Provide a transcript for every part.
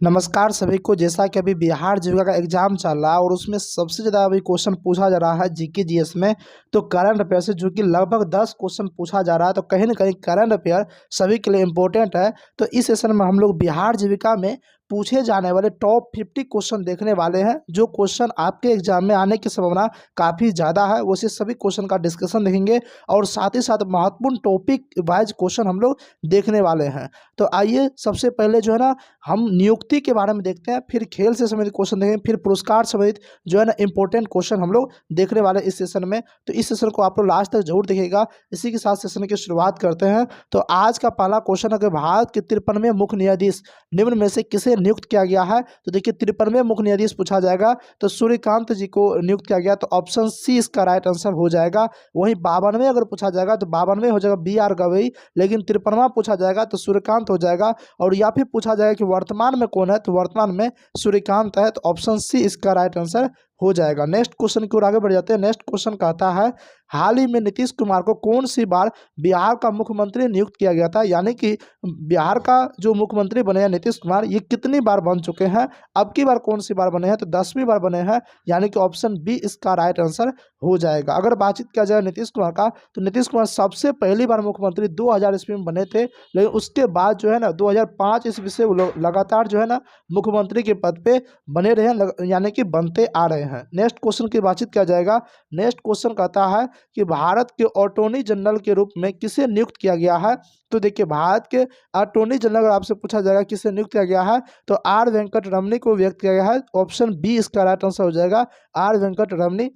नमस्कार सभी को। जैसा कि अभी बिहार जीविका का एग्जाम चल रहा है और उसमें सबसे ज़्यादा अभी क्वेश्चन पूछा जा रहा है जीके जीएस में, तो करंट अफेयर से जो कि लगभग 10 क्वेश्चन पूछा जा रहा है, तो कहीं ना कहीं करंट अफेयर सभी के लिए इम्पोर्टेंट है। तो इस सेशन में हम लोग बिहार जीविका में पूछे जाने वाले टॉप 50 क्वेश्चन देखने वाले हैं। जो क्वेश्चन आपके एग्जाम में आने की संभावना काफ़ी ज़्यादा है, वैसे सभी क्वेश्चन का डिस्कशन देखेंगे और साथ ही साथ महत्वपूर्ण टॉपिक वाइज क्वेश्चन हम लोग देखने वाले हैं। तो आइए सबसे पहले जो है ना हम नियुक्ति के बारे में देखते हैं, फिर खेल से संबंधित क्वेश्चन देखेंगे, फिर पुरस्कार संबंधित जो है ना इंपॉर्टेंट क्वेश्चन हम लोग देखने वाले इस सेशन में। तो इस सेशन को आप लोग लास्ट तक जरूर देखिएगा। इसी के साथ सेशन की शुरुआत करते हैं। तो आज का पहला क्वेश्चन है कि भारत के 53वें मुख्य न्यायाधीश निम्न में से किसे नियुक्त किया गया है। तो देखिए 53वें मुख्य न्यायाधीश पूछा जाएगा तो सूर्यकांत जी को नियुक्त किया गया, तो ऑप्शन सी इसका राइट आंसर हो जाएगा। वहीं 52वें अगर पूछा जाएगा तो 52वें हो जाएगा BR गवई, लेकिन 53वां पूछा जाएगा तो सूर्यकांत हो जाएगा। और या फिर पूछा जाएगा कि वर्तमान में कौन है, तो वर्तमान में सूर्यकांत है, तो ऑप्शन सी इसका राइट आंसर हो जाएगा। नेक्स्ट क्वेश्चन की ओर आगे बढ़ जाते हैं। नेक्स्ट क्वेश्चन कहता है हाल ही में नीतीश कुमार को कौन सी बार बिहार का मुख्यमंत्री नियुक्त किया गया था। यानी कि बिहार का जो मुख्यमंत्री बने हैं नीतीश कुमार, ये कितनी बार बन चुके हैं, अब की बार कौन सी बार बने हैं, तो 10वीं बार बने हैं। यानी कि ऑप्शन बी इसका राइट आंसर हो जाएगा। अगर बातचीत किया जाए नीतीश कुमार का, तो नीतीश कुमार सबसे पहली बार मुख्यमंत्री 2000 ईस्वी में बने थे, लेकिन उसके बाद जो है ना 2005 ईस्वी से वो लोग लगातार जो है ना मुख्यमंत्री के पद पे बने रहे हैं, यानी कि बनते आ रहे हैं। नेक्स्ट क्वेश्चन की बातचीत किया जाएगा। नेक्स्ट क्वेश्चन कहता है कि भारत के अटॉर्नी जनरल के रूप में किसे नियुक्त किया गया है। तो देखिए भारत के अटॉर्नी जनरल अगर आपसे पूछा जाएगा किसे नियुक्त किया गया है, तो आर वेंकट रमनी को व्यक्त किया गया है। ऑप्शन बी इसका राइट आंसर हो जाएगा, आर वेंकट रमनी,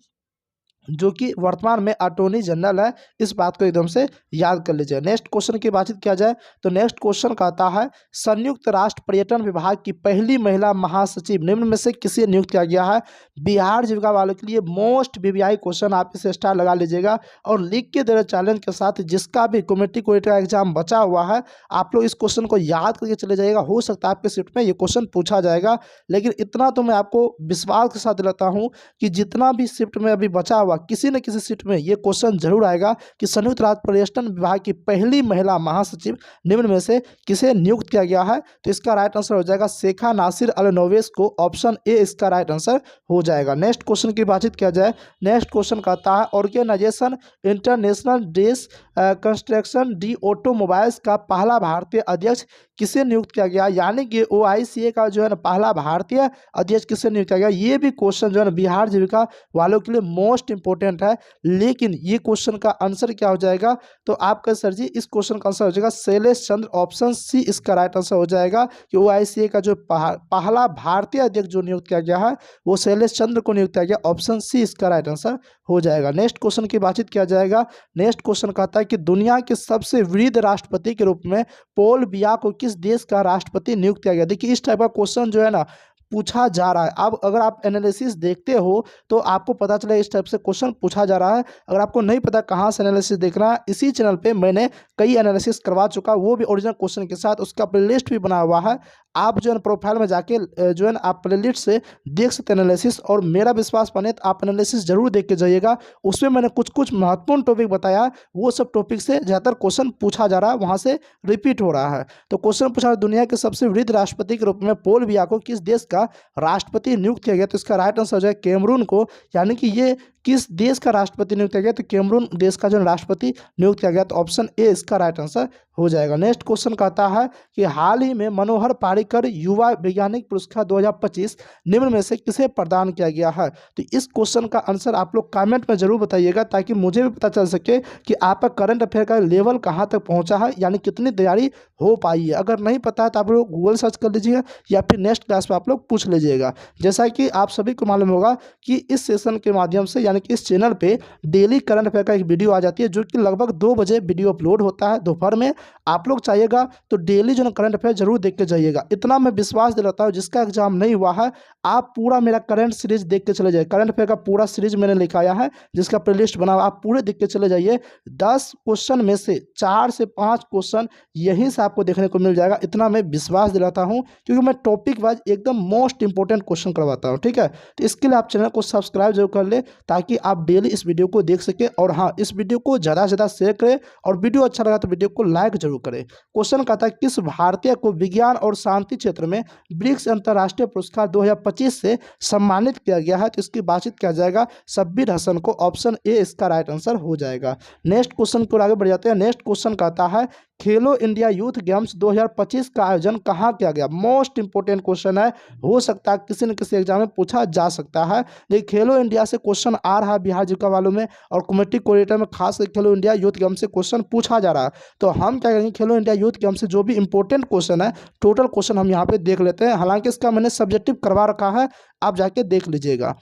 जो कि वर्तमान में अटॉर्नी जनरल है। इस बात को एकदम से याद कर लीजिए। नेक्स्ट क्वेश्चन की बातचीत किया जाए तो नेक्स्ट क्वेश्चन कहता है संयुक्त राष्ट्र पर्यटन विभाग की पहली महिला महासचिव निम्न में से किसे नियुक्त किया गया है। बिहार जीविका वालों के लिए मोस्ट VVI क्वेश्चन, आप इसे स्टार लगा लीजिएगा और लिख के दे रहे चैलेंज के साथ। जिसका भी कमेटी कोटा का एग्जाम बचा हुआ है, आप लोग इस क्वेश्चन को याद करके चले जाइएगा। हो सकता है आपके शिफ्ट में ये क्वेश्चन पूछा जाएगा, लेकिन इतना तो मैं आपको विश्वास के साथ दिलाता हूँ कि जितना भी शिफ्ट में अभी बचा हुआ किसी न किसी सीट में ये क्वेश्चन जरूर आएगा कि संयुक्त राष्ट्र पर्यटन विभाग की पहली महिला महासचिव निम्न में से किसे नियुक्त किया गया है। तो इसका राइट आंसर हो जाएगा शेखा नासिर अल नोवेस को, ऑप्शन ए इसका राइट आंसर हो जाएगा। नेक्स्ट क्वेश्चन की बातचीत किया जाए। नेक्स्ट क्वेश्चन कहता है ऑर्गेनाइजेशन इंटरनेशनल डेस कंस्ट्रक्शन डी ऑटोमोबाइल्स का पहला भारतीय अध्यक्ष किसे नियुक्त किया गया। यानी कि OICA का जो है ना पहला भारतीय अध्यक्ष किसे नियुक्त किया गया। ये भी क्वेश्चन जो है ना बिहार जीविका वालों के लिए मोस्ट इंपॉर्टेंट है, लेकिन ये क्वेश्चन का आंसर क्या हो जाएगा। तो आपका सर जी इस क्वेश्चन का आंसर हो जाएगा शैलेश चंद्र, ऑप्शन सी इसका राइट आंसर हो जाएगा कि OICA का जो पहला भारतीय अध्यक्ष जो नियुक्त किया गया है वो शैलेश चंद्र को नियुक्त किया गया। ऑप्शन सी इसका राइट आंसर हो जाएगा। नेक्स्ट क्वेश्चन की बातचीत किया जाएगा। नेक्स्ट क्वेश्चन कहता है कि दुनिया के सबसे वृद्ध राष्ट्रपति के रूप में पॉल बिया को किस देश का राष्ट्रपति नियुक्त किया गया। देखिए इस टाइप का क्वेश्चन जो है ना पूछा जा रहा है। अब अगर आप एनालिसिस देखते हो तो आपको पता चला इस टाइप से क्वेश्चन पूछा जा रहा है। अगर आपको नहीं पता कहाँ से एनालिसिस देखना है, इसी चैनल पे मैंने कई एनालिसिस करवा चुका, वो भी ओरिजिनल क्वेश्चन के साथ, उसका प्लेलिस्ट भी बना हुआ है। आप जो है प्रोफाइल में जाके जो है ना आप प्लेलिस्ट से देख सकते हैं एनालिसिस, और मेरा विश्वास माने तो आप एनालिसिस जरूर देख के जाइएगा। उसमें मैंने कुछ कुछ महत्वपूर्ण टॉपिक बताया, वो सब टॉपिक से ज़्यादातर क्वेश्चन पूछा जा रहा है, वहाँ से रिपीट हो रहा है। तो क्वेश्चन पूछा दुनिया के सबसे वृद्ध राष्ट्रपति के रूप में पॉल बिया को किस देश का राष्ट्रपति नियुक्त किया गया। तो इसका राइट आंसर हो जाए कैमरून को। यानी कि ये किस देश का राष्ट्रपति नियुक्त किया गया, तो कैमरून देश का जो राष्ट्रपति नियुक्त किया गया, तो ऑप्शन ए इसका राइट आंसर हो जाएगा। नेक्स्ट क्वेश्चन कहता है कि हाल ही में मनोहर पारिकर युवा वैज्ञानिक पुरस्कार 2025 निम्न में से किसे प्रदान किया गया है। तो इस क्वेश्चन का आंसर आप लोग कमेंट में जरूर बताइएगा, ताकि मुझे भी पता चल सके कि आपका करंट अफेयर का लेवल कहाँ तक पहुँचा है, यानी कितनी तैयारी हो पाई है। अगर नहीं पता है तो आप लोग गूगल सर्च कर लीजिएगा या फिर नेक्स्ट क्लास में आप लोग पूछ लीजिएगा। जैसा कि आप सभी को मालूम होगा कि इस सेशन के माध्यम से, यानी कि इस चैनल पे डेली करंट अफेयर का एक वीडियो आ जाती है, जो कि लगभग 2 बजे वीडियो अपलोड होता है दोपहर में। आप लोग चाहिएगा तो डेली जो है करंट अफेयर जरूर देख के जाइएगा। इतना मैं विश्वास दिलाता हूँ, जिसका एग्जाम नहीं हुआ है आप पूरा मेरा करंट सीरीज देख के चले जाइए। करंट अफेयर का पूरा सीरीज मैंने लिखाया है, जिसका प्लेलिस्ट बना हुआ, आप पूरे देख के चले जाइए। 10 क्वेश्चन में से 4 से 5 क्वेश्चन यहीं से आपको देखने को मिल जाएगा, इतना मैं विश्वास दिलाता हूँ, क्योंकि मैं टॉपिक वाइज एकदम मोस्ट इंपॉर्टेंट क्वेश्चन करवाता हूँ। ठीक है, तो इसके लिए आप चैनल को सब्सक्राइब जरूर कर ले, ताकि ताकि आप डेली इस वीडियो को देख सकें। और हाँ, इस वीडियो को ज़्यादा से ज़्यादा शेयर करें और वीडियो अच्छा लगा तो वीडियो को लाइक जरूर करें। क्वेश्चन कहता है किस भारतीय को विज्ञान और शांति क्षेत्र में ब्रिक्स अंतर्राष्ट्रीय पुरस्कार 2025 से सम्मानित किया गया है? तो इसकी बातचीत किया जाएगा शब्बीर हसन को। ऑप्शन ए इसका राइट आंसर हो जाएगा। नेक्स्ट क्वेश्चन की ओर आगे बढ़ जाते हैं। नेक्स्ट क्वेश्चन कहता है खेलो इंडिया यूथ गेम्स 2025 का आयोजन कहाँ किया गया? मोस्ट इंपोर्टेंट क्वेश्चन है, हो सकता है किसी न किसी एग्जाम में पूछा जा सकता है। लेकिन खेलो इंडिया से क्वेश्चन आ रहा है बिहार जीके वालों में, और कमेटी कोऑर्डिनेटर में खास कर खेलो इंडिया यूथ गेम से क्वेश्चन पूछा जा रहा है। तो हम क्या करेंगे, खेलो इंडिया यूथ गेम से जो भी इंपॉर्टेंट क्वेश्चन है, टोटल क्वेश्चन हम यहाँ पे देख लेते हैं। हालांकि इसका मैंने सब्जेक्टिव करवा रखा है, आप जाके देख लीजिएगा।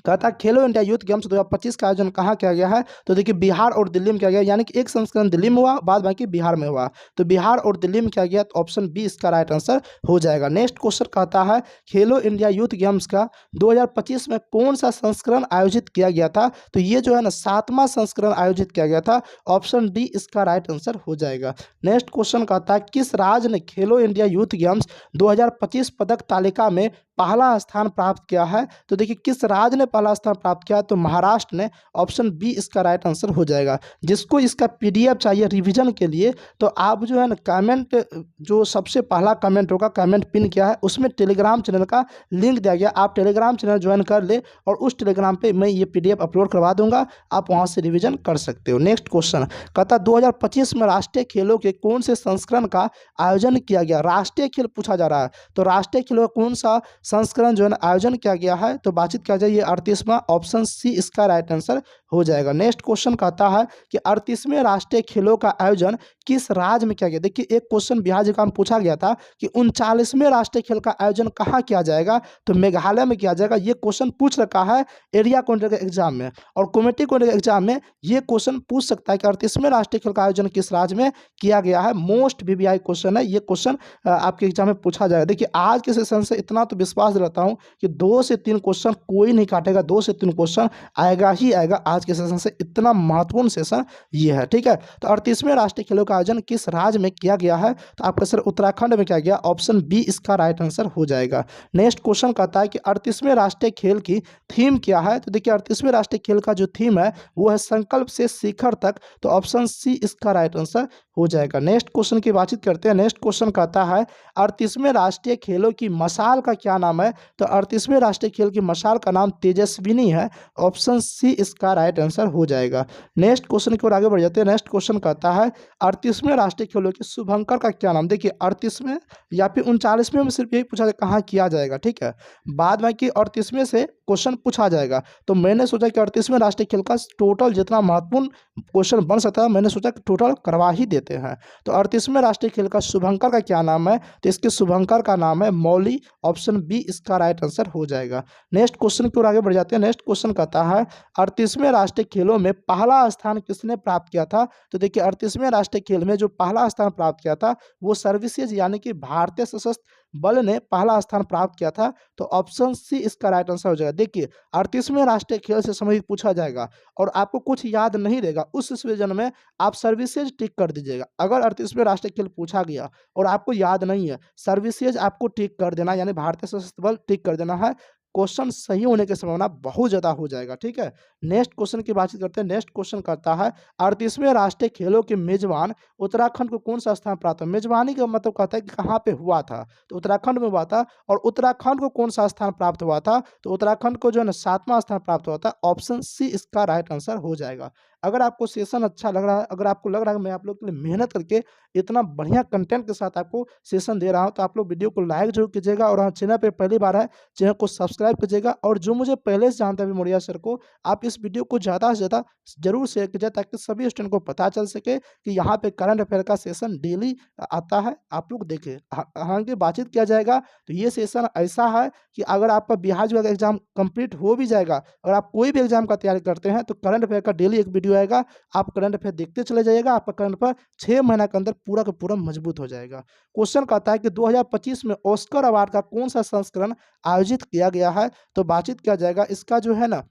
कहता है खेलो इंडिया यूथ गेम्स 2025 का आयोजन कहाँ किया गया है? तो देखिए बिहार और दिल्ली में किया गया, यानी कि एक संस्करण दिल्ली में हुआ, बाद बाकी बिहार में हुआ। तो बिहार और दिल्ली में किया गया, तो ऑप्शन बी इसका राइट आंसर हो जाएगा। नेक्स्ट क्वेश्चन कहता है खेलो इंडिया यूथ गेम्स का 2025 में कौन सा संस्करण आयोजित किया गया था? तो ये जो है ना 7वां संस्करण आयोजित किया गया था। ऑप्शन डी इसका राइट आंसर हो जाएगा। नेक्स्ट क्वेश्चन कहता है किस राज्य ने खेलो इंडिया यूथ गेम्स 2025 पदक तालिका में पहला स्थान प्राप्त किया है? तो देखिए किस राज्य ने पहला स्थान प्राप्त किया? तो महाराष्ट्र ने। ऑप्शन बी इसका राइट आंसर हो जाएगा। जिसको इसका पीडीएफ चाहिए रिवीजन के लिए, तो आप जो है ना कमेंट, जो सबसे पहला कमेंट होगा, कमेंट पिन किया है उसमें टेलीग्राम चैनल का लिंक दिया गया, आप टेलीग्राम चैनल ज्वाइन कर ले और उस टेलीग्राम पे मैं ये पीडीएफ अपलोड करवा दूंगा, आप वहाँ से रिविजन कर सकते हो। नेक्स्ट क्वेश्चन कहता 2025 में राष्ट्रीय खेलों के कौन से संस्करण का आयोजन किया गया? राष्ट्रीय खेल पूछा जा रहा है, तो राष्ट्रीय खेलों का कौन सा संस्करण जो है ना आयोजन किया गया है? तो बातचीत किया जाए, ये 38वां, ऑप्शन सी इसका राइट आंसर हो जाएगा। नेक्स्ट क्वेश्चन कहता है कि 38वें राष्ट्रीय खेलों का आयोजन किस राज्य में किया गया? देखिए एक क्वेश्चन बिहार जी का में पूछा गया था कि 39वें राष्ट्रीय खेल का आयोजन कहाँ किया जाएगा? तो मेघालय में किया जाएगा। ये क्वेश्चन पूछ रखा है एरिया कोऑर्डिनेटर के एग्जाम में, और कमेटी कोऑर्डिनेटर एग्जाम में ये क्वेश्चन पूछ सकता है कि 38वें राष्ट्रीय खेल का आयोजन किस राज्य में किया गया है। मोस्ट वीवीआई क्वेश्चन है, ये क्वेश्चन आपके एग्जाम में पूछा जाएगा। देखिए आज के सेशन से इतना तो विश्वास दिलाता हूँ कि 2 से 3 क्वेश्चन कोई नहीं काटेगा, 2 से 3 क्वेश्चन आएगा ही आएगा आज के सेशन से, इतना महत्वपूर्ण सेशन ये है। ठीक है, तो 38वें राष्ट्रीय खेलों का आयोजन किस राज्य में किया गया है? तो आपका सर उत्तराखंड में किया गया। ऑप्शन बी इसका राइट आंसर हो जाएगा। नेक्स्ट क्वेश्चन कहता है कि 38वें राष्ट्रीय खेल की थीम क्या है? तो देखिए 38वें राष्ट्रीय खेल का जो थीम है वो है संकल्प से शिखर तक, तो ऑप्शन सी इसका राइट आंसर हो जाएगा। नेक्स्ट क्वेश्चन की बातचीत करते हैं। नेक्स्ट क्वेश्चन कहता है 38वें राष्ट्रीय खेलों की मशाल का क्या नाम है? तो 38वें राष्ट्रीय खेल की मशाल का नाम तेजस्विनी है। ऑप्शन सी इसका राइट आंसर हो जाएगा। नेक्स्ट क्वेश्चन की ओर आगे बढ़ जाते हैं। नेक्स्ट क्वेश्चन कहता है 38वें राष्ट्रीय खेलों के शुभंकर का क्या नाम? देखिए 38वें या फिर 39वें में सिर्फ यही पूछा जाए कहाँ किया जाएगा। ठीक है, बाद में कि 38वें से क्वेश्चन पूछा जाएगा, तो मैंने सोचा कि 38वें राष्ट्रीय खेल का टोटल जितना महत्वपूर्ण क्वेश्चन बन सकता है, मैंने सोचा कि टोटल करवा ही देते हैं। तो 38वें राष्ट्रीय खेल का शुभंकर का क्या नाम है? तो इसके शुभंकर का नाम है मौली। ऑप्शन बी इसका राइट आंसर हो जाएगा। नेक्स्ट क्वेश्चन की ओर आगे बढ़ जाते हैं। नेक्स्ट क्वेश्चन कहता है 38वें राष्ट्रीय खेलों में पहला स्थान किसने प्राप्त किया था? तो देखिए 38वें राष्ट्रीय खेल में जो पहला स्थान प्राप्त किया था वो सर्विसेज यानी कि भारतीय सशस्त्र बल ने पहला स्थान प्राप्त किया था। तो ऑप्शन सी इसका राइट आंसर हो जाएगा। देखिए 38वें राष्ट्रीय खेल से संबंधित पूछा जाएगा और आपको कुछ याद नहीं रहेगा, उस सिचुएशन में आप सर्विसेज टिक कर दीजिएगा। अगर 38वें राष्ट्रीय खेल पूछा गया और आपको याद नहीं है, सर्विसेज आपको टिक कर देना, यानी भारतीय सशस्त्र बल टिक कर देना है। क्वेश्चन सही होने की संभावना बहुत ज़्यादा हो जाएगा। ठीक है, नेक्स्ट क्वेश्चन की बातचीत करते हैं। नेक्स्ट क्वेश्चन करता है 38वें राष्ट्रीय खेलों के मेजबान उत्तराखंड को कौन सा स्थान प्राप्त है? मेजबानी का मतलब कहता है कि कहाँ पे हुआ था, तो उत्तराखंड में हुआ था। और उत्तराखंड को कौन सा स्थान प्राप्त हुआ था? तो उत्तराखंड को जो है ना 7वां स्थान प्राप्त हुआ था। ऑप्शन सी इसका राइट आंसर हो जाएगा। अगर आपको सेशन अच्छा लग रहा है, अगर आपको लग रहा है कि मैं आप लोग के लिए मेहनत करके इतना बढ़िया कंटेंट के साथ आपको सेशन दे रहा हूं, तो आप लोग वीडियो को लाइक जरूर कीजिएगा, और हाँ चैनल पे पहली बार है चैनल को सब्सक्राइब कीजिएगा। और जो मुझे पहले से जानते हैं मोरिया सर को, आप इस वीडियो को ज़्यादा से ज़्यादा जरूर शेयर कीजिए ताकि सभी स्टूडेंट को पता चल सके कि यहाँ पे करंट अफेयर का सेशन डेली आता है, आप लोग देखें। हालांकि बातचीत किया जाएगा तो ये सेशन ऐसा है कि अगर आपका बिहार जो एग्जाम कंप्लीट हो भी जाएगा, अगर आप कोई भी एग्जाम का तैयारी करते हैं, तो करंट अफेयर का डेली एक वीडियो आएगा, आप करंट अफेयर देखते चले जाइएगा, आपका करंट अफेयर 6 महीना के अंदर पूरा का पूरा मजबूत हो जाएगा। क्वेश्चन कहता है कि 2025 में ऑस्कर अवार्ड का कौन सा संस्करण आयोजित किया गया है? तो बातचीत किया जाएगा, इसका जो है ना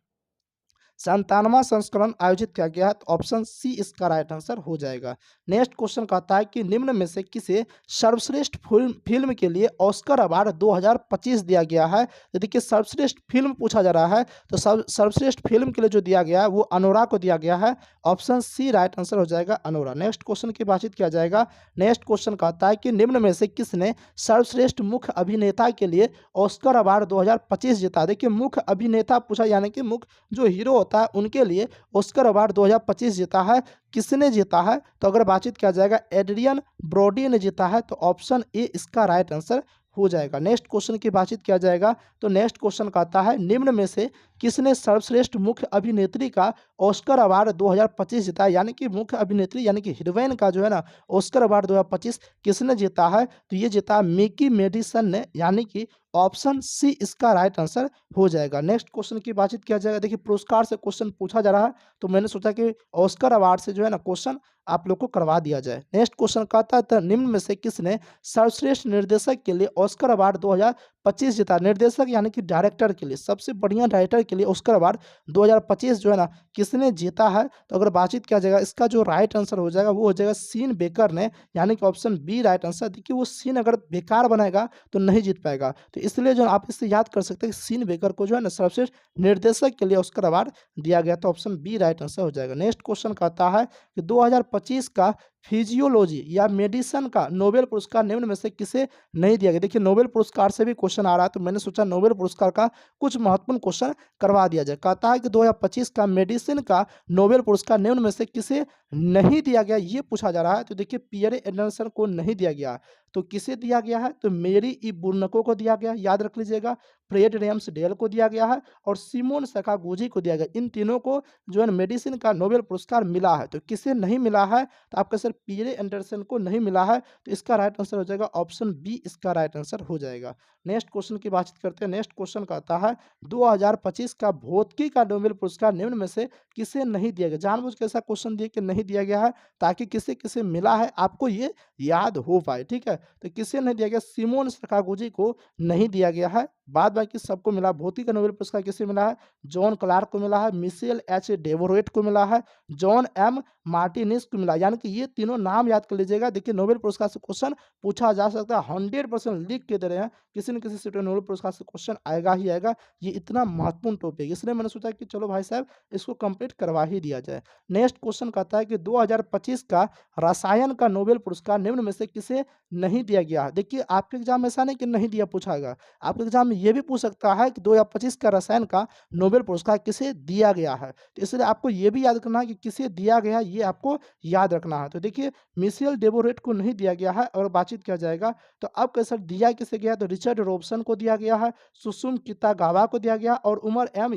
97वां संस्करण आयोजित किया गया है, तो ऑप्शन सी इसका राइट आंसर हो जाएगा। नेक्स्ट क्वेश्चन कहता है कि निम्न में से किसे सर्वश्रेष्ठ फिल्म फिल्म के लिए ऑस्कर अवार्ड 2025 दिया गया है। तो देखिए सर्वश्रेष्ठ फिल्म पूछा जा रहा है, तो सर्वश्रेष्ठ फिल्म के लिए जो दिया गया है वो अनोरा को दिया गया है। ऑप्शन सी राइट आंसर हो जाएगा अनोरा। नेक्स्ट क्वेश्चन की बातचीत किया जाएगा। नेक्स्ट क्वेश्चन कहता है कि निम्न में से किसने सर्वश्रेष्ठ मुख्य अभिनेता के लिए ऑस्कर अवार्ड 2025 जीता। देखिए मुख्य अभिनेता पूछा, यानी कि मुख्य जो हीरो होता है उनके लिए ऑस्कर अवार्ड 2025 जीता है। किसने जीता है, तो अगर बातचीत किया जाएगा एड्रियन ब्रोडी ने जीता है, तो ऑप्शन ए इसका राइट आंसर हो जाएगा। नेक्स्ट क्वेश्चन की बातचीत किया जाएगा। तो नेक्स्ट क्वेश्चन कहता है निम्न में से किसने सर्वश्रेष्ठ मुख्य अभिनेत्री का ऑस्कर अवार्ड 2025 जीता है। यानी कि मुख्य अभिनेत्री यानी कि हीरोइन का जो है ना ऑस्कर अवार्ड 2025 किसने जीता है, तो ये जीता मिकी मेडिसन ने, यानी कि ऑप्शन सी इसका राइट आंसर हो जाएगा। नेक्स्ट क्वेश्चन की बातचीत किया जाएगा। देखिए पुरस्कार से क्वेश्चन पूछा जा रहा है, तो मैंने सोचा कि ऑस्कर अवार्ड से जो है ना क्वेश्चन आप लोग को करवा दिया जाए। नेक्स्ट क्वेश्चन कहता है तो निम्न में से किसने सर्वश्रेष्ठ निर्देशक के लिए ऑस्कर अवार्ड 2025 जीता। निर्देशक यानी कि डायरेक्टर के लिए, सबसे बढ़िया डायरेक्टर के लिए ऑस्कर अवार्ड 2025 जो है ना किसने जीता है, तो अगर बातचीत किया जाएगा इसका जो राइट आंसर हो जाएगा वो हो जाएगा सीन बेकर ने, यानी कि ऑप्शन बी राइट आंसर। देखिए वो सीन अगर बेकार बनाएगा तो नहीं जीत पाएगा, तो इसलिए जो आप इससे याद कर सकते हैं कि सीन बेकर को जो है ना सर्वश्रेष्ठ निर्देशक के लिए ऑस्कर अवार्ड दिया गया, तो ऑप्शन बी राइट आंसर हो जाएगा। नेक्स्ट क्वेश्चन कहता है कि 2025 का फिजियोलॉजी या मेडिसिन का नोबेल पुरस्कार निम्न में से किसे नहीं दिया गया। देखिए नोबेल पुरस्कार से भी क्वेश्चन आ रहा है, तो मैंने सोचा नोबेल पुरस्कार का कुछ महत्वपूर्ण क्वेश्चन करवा दिया जाए। कहता है कि 2025 का मेडिसिन का नोबेल पुरस्कार निम्न में से किसे नहीं दिया गया, ये पूछा जा रहा है। तो देखिए पियरे एंडरसन को नहीं दिया गया, तो किसे दिया गया है, तो मेरी ई बुर्नको को दिया गया, याद रख लीजिएगा। फ्रेड रेम्स डेल को दिया गया है और सिमोन सकागुजी को दिया गया। इन तीनों को जो है मेडिसिन का नोबेल पुरस्कार मिला है, तो किसे नहीं मिला है, तो आपका सर पियरे एंडरसन को नहीं मिला है, तो इसका राइट आंसर हो जाएगा ऑप्शन बी इसका राइट आंसर हो जाएगा। नेक्स्ट क्वेश्चन की बातचीत करते हैं। नेक्स्ट क्वेश्चन कहता है 2025 का भौतिकी का नोबेल पुरस्कार निम्न में से किसे नहीं दिया गया। जानबूझ के ऐसा क्वेश्चन दिए कि नहीं दिया गया है ताकि किसे किसे मिला है आपको ये याद हो पाए, ठीक है। तो किसे नहीं दिया गया, सिमोन सकागुजी को नहीं दिया गया है, बाद बाकी सबको मिला। भौतिकी का नोबेल पुरस्कार किसे मिला है, जॉन क्लार्क को मिला है, मिशेल एच डेवोरेट को मिला है, जॉन एम मार्टिनिस को मिला। यानी कि ये तीनों नाम याद कर लीजिएगा। देखिए नोबेल पुरस्कार से क्वेश्चन पूछा जा सकता है, 100% लिख के दे रहे हैं, किसी न किसी से नोबेल पुरस्कार से क्वेश्चन आएगा ही आएगा। ये इतना महत्वपूर्ण टॉपिक, इसलिए मैंने सोचा कि चलो भाई साहब इसको कंप्लीट करवा ही दिया जाए। नेक्स्ट क्वेश्चन कहता है कि 2025 का रसायन का नोबेल पुरस्कार निम्न में से किसे नहीं दिया गया। देखिए आपके एग्जाम में ऐसा नहीं कि नहीं दिया पूछाएगा, आपके एग्जाम में ये भी पूछ सकता है कि 2025 का रसायन का नोबेल पुरस्कार किसे दिया गया है, तो इसलिए आपको ये भी याद करना है कि किसे दिया गया है, ये आपको याद रखना है। तो देखिए मिशेल डेवोरेट को नहीं दिया गया है, और बातचीत किया जाएगा तो अब कैसे दिया किसे गया, तो रिचर्ड रॉबसन को दिया गया है, सुसुम कितागावा को दिया गया और उमर एम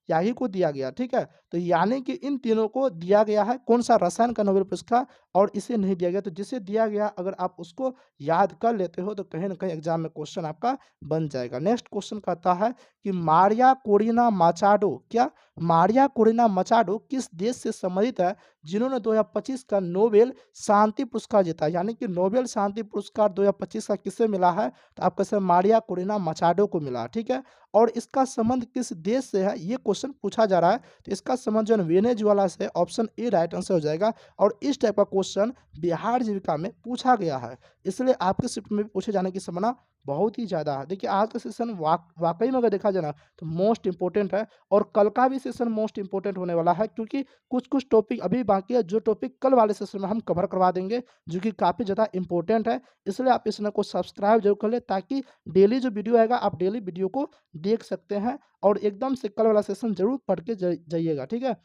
याही को दिया गया, ठीक है। तो यानी कि इन तीनों को दिया गया है कौन सा, रसायन का नोबेल पुरस्कार, और इसे नहीं दिया गया। तो जिसे दिया गया अगर आप उसको याद कर लेते हो तो कहीं ना कहीं एग्जाम में क्वेश्चन आपका बन जाएगा। नेक्स्ट क्वेश्चन कहता है कि मारिया कोरिना माचाडो, क्या मारिया कोरिना मचाडो किस देश से संबंधित है जिन्होंने 2025 का नोबेल शांति पुरस्कार जीता। यानी कि नोबेल शांति पुरस्कार 2025 का किसे मिला है, तो आपका सर मारिया कोरिना मचाडो को मिला, ठीक है। और इसका संबंध किस देश से है, ये क्वेश्चन पूछा जा रहा है, तो इसका संबंध जो है वेनेजुएला से, ऑप्शन ए राइट आंसर हो जाएगा। और इस टाइप का क्वेश्चन बिहार जीविका में पूछा गया है, इसलिए आपके शिफ्ट में भी पूछे जाने की संभावना बहुत ही ज़्यादा है। देखिए आज का सेशन वाकई में अगर देखा जाए ना तो मोस्ट इंपॉर्टेंट है, और कल का भी सेशन मोस्ट इंपॉर्टेंट होने वाला है, क्योंकि कुछ कुछ टॉपिक अभी बाकी है जो टॉपिक कल वाले सेशन में हम कवर करवा देंगे, जो कि काफ़ी ज़्यादा इंपॉर्टेंट है। इसलिए आप इस चैनल को सब्सक्राइब जरूर कर ले, ताकि डेली जो वीडियो आएगा आप डेली वीडियो को देख सकते हैं, और एकदम से कल वाला सेशन जरूर पढ़ के जाइएगा, ठीक है।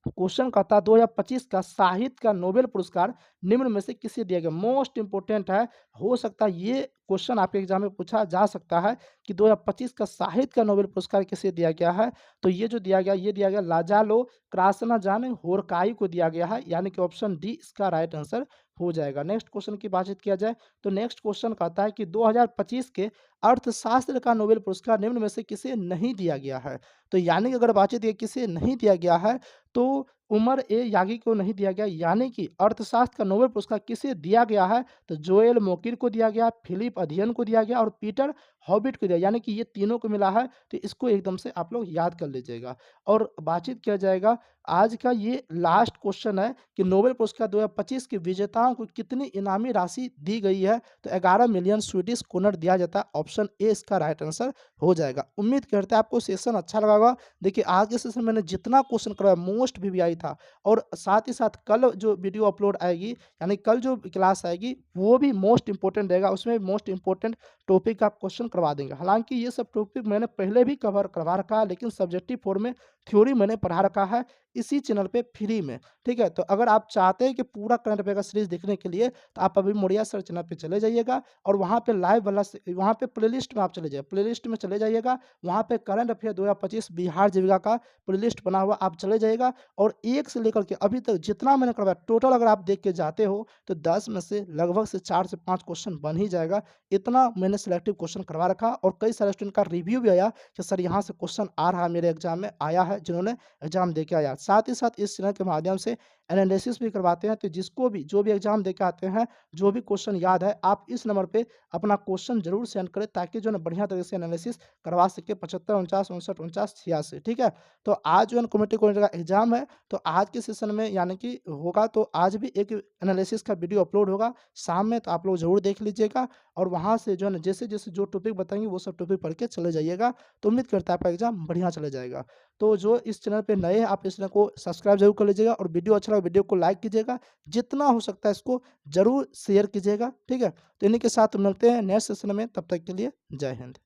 क्वेश्चन कहता है 2025 का साहित्य का नोबेल पुरस्कार निम्न में से किसे दिया गया। मोस्ट इंपोर्टेंट है, हो सकता है ये क्वेश्चन आपके एग्जाम में पूछा जा सकता है कि 2025 का साहित्य का नोबेल पुरस्कार किसे दिया गया है। तो ये जो दिया गया, ये दिया गया लाजालो क्रासनाजान होरकाई को दिया गया है, यानी कि ऑप्शन डी इसका राइट आंसर हो जाएगा। नेक्स्ट क्वेश्चन की बातचीत किया जाए तो नेक्स्ट क्वेश्चन कहता है कि 2025 के अर्थशास्त्र का नोबेल पुरस्कार निम्न में से किसे नहीं दिया गया है। तो यानी कि अगर बातचीत किसे नहीं दिया गया है, तो उमर ए यागी को नहीं दिया गया, यानी कि अर्थशास्त्र का नोबेल पुरस्कार किसे दिया गया है? तो जोएल मोकिर को दिया गया, फिलिप अध्ययन को दिया गया और पीटर हॉबिट को दिया, यानी कि ये तीनों को मिला है। तो इसको एकदम से आप लोग याद कर लीजिएगा और बातचीत किया जाएगा। आज का ये लास्ट क्वेश्चन है कि नोबेल पुरस्कार 2025 के विजेताओं को कितनी इनामी राशि दी गई है? तो 11 मिलियन स्वीडिश क्रोनर दिया जाता है। ऑप्शन ए इसका राइट आंसर हो जाएगा। उम्मीद करते हैं आपको सेशन अच्छा लगा होगा। देखिए आज के सेशन में मैंने जितना क्वेश्चन करवाया मोस्ट वीवीआई था और साथ ही साथ कल जो वीडियो अपलोड आएगी, यानी कल जो क्लास आएगी वो भी मोस्ट इंपॉर्टेंट रहेगा। उसमें मोस्ट इंपॉर्टेंट टॉपिक का क्वेश्चन करवा देंगे। हालांकि ये सब टॉपिक मैंने पहले भी कवर करवा रखा है, लेकिन सब्जेक्टिव फॉर्म में थ्योरी मैंने पढ़ा रखा है इसी चैनल पे फ्री में। ठीक है, तो अगर आप चाहते हैं कि पूरा करंट अफेयर का सीरीज देखने के लिए तो आप अभी मोरिया सर चैनल पे चले जाइएगा और वहाँ पे लाइव वाला वहाँ पे प्लेलिस्ट में आप चले जाइए, प्लेलिस्ट में चले जाइएगा। वहाँ पे करंट अफेयर 2025 बिहार जीविका का प्लेलिस्ट बना हुआ, आप चले जाइएगा और एक से लेकर के अभी तक जितना मैंने करवाया टोटल अगर आप देख के जाते हो तो 10 में से लगभग से 4 से 5 क्वेश्चन बन ही जाएगा। इतना मैंने सिलेक्टिव क्वेश्चन करवा रखा और कई सारे स्टूडेंट का रिव्यू भी आया कि सर यहाँ से क्वेश्चन आ रहा है, मेरे एग्जाम में आया है, जिन्होंने एग्जाम दे के आया। साथ ही साथ इस चैनल के माध्यम से एनालिसिस भी करवाते हैं, तो जिसको भी जो भी एग्जाम दे के आते हैं, जो भी क्वेश्चन याद है, आप इस नंबर पे अपना क्वेश्चन जरूर सेंड करें ताकि जो है ना बढ़िया तरीके से एनालिसिस करवा सके। 75 49 59 49 86, ठीक है। तो आज जो है कम्युनिटी कोऑर्डिनेटर का एग्जाम है, तो आज के सेशन में यानी कि होगा, तो आज भी एक एनालिसिस का वीडियो अपलोड होगा शाम में, तो आप लोग जरूर देख लीजिएगा और वहाँ से जो है ना जैसे जैसे जो टॉपिक बताएंगे वो सब टॉपिक पढ़ के चले जाइएगा। तो उम्मीद करता है आपका एग्जाम बढ़िया चले जाएगा। तो जो इस चैनल पे नए हैं आप इस चैनल को सब्सक्राइब जरूर कर लीजिएगा और वीडियो अच्छा लगा वीडियो को लाइक कीजिएगा। जितना हो सकता है इसको ज़रूर शेयर कीजिएगा, ठीक है? तो इन्हीं के साथ मिलते हैं नेक्स्ट सेशन में, तब तक के लिए जय हिंद।